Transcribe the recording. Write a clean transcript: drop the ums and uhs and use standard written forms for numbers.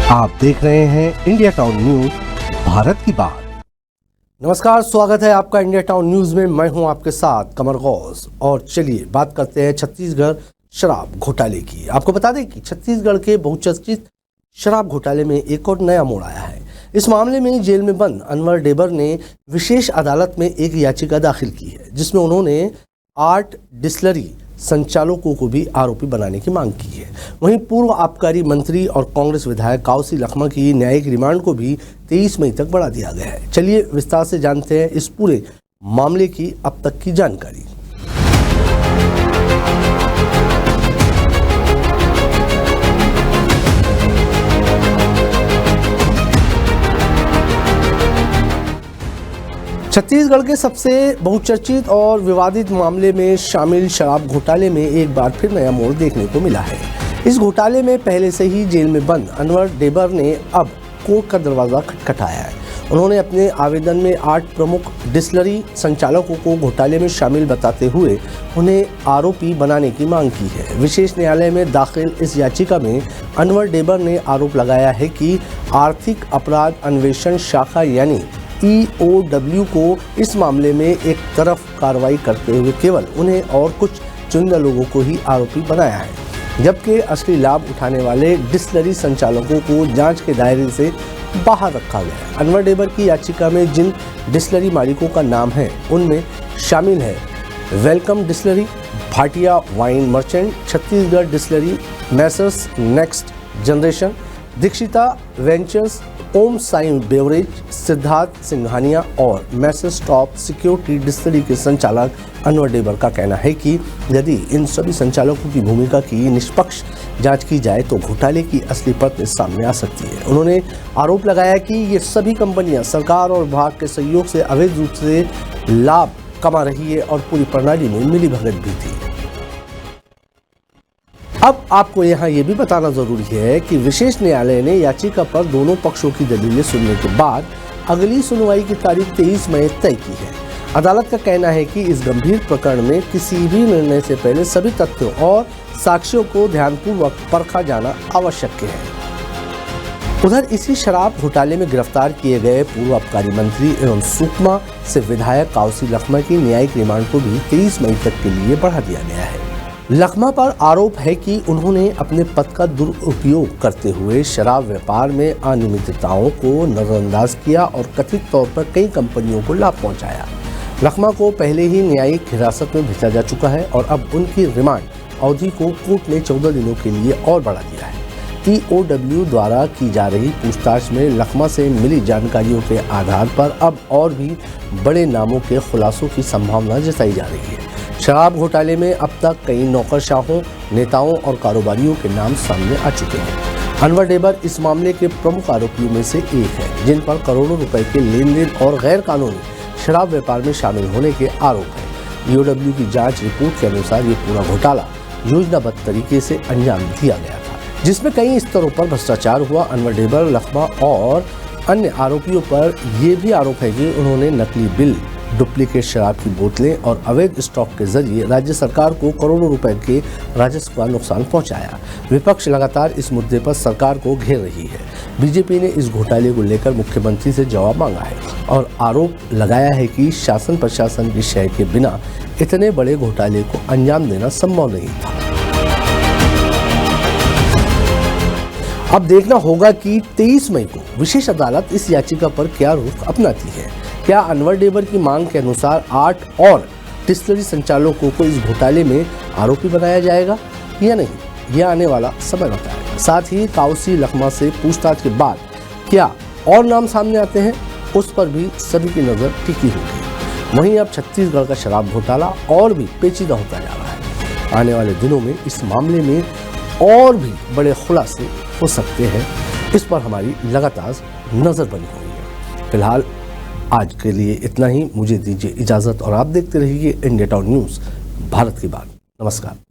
आप देख रहे हैं इंडिया टाउन न्यूज, भारत की बात। नमस्कार, स्वागत है आपका इंडिया टाउन न्यूज में। मैं हूं आपके साथ कमर गौस और चलिए बात करते हैं छत्तीसगढ़ शराब घोटाले की। आपको बता दें कि छत्तीसगढ़ के बहुचर्चित शराब घोटाले में एक और नया मोड़ आया है। इस मामले में जेल में बंद अनवर डेबर ने विशेष अदालत में एक याचिका दाखिल की है, जिसमें उन्होंने 8 डिस्टिलरी संचालकों को भी आरोपी बनाने की मांग की है। वहीं पूर्व आबकारी मंत्री और कांग्रेस विधायक काउसी लखमा की न्यायिक रिमांड को भी 23 मई तक बढ़ा दिया गया है। चलिए विस्तार से जानते हैं इस पूरे मामले की अब तक की जानकारी। छत्तीसगढ़ के सबसे बहुचर्चित और विवादित मामले में शामिल शराब घोटाले में एक बार फिर नया मोड़ देखने को मिला है। इस घोटाले में पहले से ही जेल में बंद अनवर डेबर ने अब कोर्ट का दरवाजा खटखटाया है। उन्होंने अपने आवेदन में 8 प्रमुख डिस्टिलरी संचालकों को घोटाले में शामिल बताते हुए उन्हें आरोपी बनाने की मांग की है। विशेष न्यायालय में दाखिल इस याचिका में अनवर डेबर ने आरोप लगाया है कि आर्थिक अपराध अन्वेषण शाखा यानी EOW को इस मामले में एक तरफ कार्रवाई करते हुए केवल उन्हें और कुछ चुनिंदा लोगों को ही आरोपी बनाया है, जबकि असली लाभ उठाने वाले डिस्टिलरी संचालकों को जांच के दायरे से बाहर रखा गया है। अनवर डेबर की याचिका में जिन डिस्टिलरी मालिकों का नाम है उनमें शामिल है Welcome Distillery, Bhatia Wine Merchant, Chhattisgarh Distillery, messrs Next Generation, Dikshita Ventures, Om Sai Beverage, Siddharth Singhania और मैसेज टॉप सिक्योरिटी डिस्टिलरी के संचालक अनवर डेबर का कहना है कि यदि इन सभी संचालकों की भूमिका की निष्पक्ष जांच की जाए तो घोटाले की असली परतें सामने आ सकती है। उन्होंने आरोप लगाया कि ये सभी कंपनियां सरकार और विभाग के सहयोग से अवैध रूप से लाभ कमा रही है और पूरी प्रणाली में मिलीभगत भी थी। अब आपको यहाँ ये भी बताना जरूरी है कि विशेष न्यायालय ने याचिका पर दोनों पक्षों की दलीलें सुनने के बाद अगली सुनवाई की तारीख 23 मई तय की है। अदालत का कहना है कि इस गंभीर प्रकरण में किसी भी निर्णय से पहले सभी तथ्यों और साक्ष्यों को ध्यानपूर्वक परखा जाना आवश्यक है। उधर इसी शराब घोटाले में गिरफ्तार किए गए पूर्व आबकारी मंत्री एवं सुकमा से विधायक काउसी लखमा की न्यायिक रिमांड को भी 23 मई तक के लिए बढ़ा दिया गया है। लखमा पर आरोप है कि उन्होंने अपने पद का दुरुपयोग करते हुए शराब व्यापार में अनियमितताओं को नजरअंदाज किया और कथित तौर पर कई कंपनियों को लाभ पहुंचाया। लखमा को पहले ही न्यायिक हिरासत में भेजा जा चुका है और अब उनकी रिमांड अवधि को कोर्ट ने 14 दिनों के लिए और बढ़ा दिया है। EOW द्वारा की जा रही पूछताछ में लखमा से मिली जानकारियों के आधार पर अब और भी बड़े नामों के खुलासों की संभावना जताई जा रही है। शराब घोटाले में अब तक कई नौकरशाहों, नेताओं और कारोबारियों के नाम सामने आ चुके हैं। अनवर डेबर इस मामले के प्रमुख आरोपियों में से एक है, जिन पर करोड़ों रुपए के लेन देन और गैर कानूनी शराब व्यापार में शामिल होने के आरोप हैं। EOW की जांच रिपोर्ट के अनुसार ये पूरा घोटाला योजनाबद्ध तरीके से अंजाम दिया गया था, जिसमें कई स्तरों पर भ्रष्टाचार हुआ। अनवर डेबर, लखमा और अन्य आरोपियों पर यह भी आरोप है कि उन्होंने नकली बिल, डुप्लीकेट शराब की बोतलें और अवैध स्टॉक के जरिए राज्य सरकार को करोड़ों रुपए के राजस्व का नुकसान पहुंचाया। विपक्ष लगातार इस मुद्दे पर सरकार को घेर रही है। बीजेपी ने इस घोटाले को लेकर मुख्यमंत्री से जवाब मांगा है और आरोप लगाया है कि शासन प्रशासन की शय के बिना इतने बड़े घोटाले को अंजाम देना संभव नहीं था। अब देखना होगा कि 23 मई को विशेष अदालत इस याचिका पर क्या रुख अपनाती है। क्या अनवर डेबर की मांग के अनुसार 8 और डिस्टिलरी संचालकों को इस घोटाले में आरोपी बनाया जाएगा या नहीं, यह आने वाला समय बताएगा। साथ ही काउसी लखमा से पूछताछ के बाद क्या और नाम सामने आते हैं, उस पर भी सभी की नजर टिकी होगी। वहीं अब छत्तीसगढ़ का शराब घोटाला और भी पेचीदा होता जा रहा है। आने वाले दिनों में इस मामले में और भी बड़े खुलासे हो सकते हैं। इस पर हमारी लगातार नजर बनी हुई है। फिलहाल आज के लिए इतना ही। मुझे दीजिए इजाजत और आप देखते रहिए इंडिया टाउन न्यूज, भारत की बात। नमस्कार।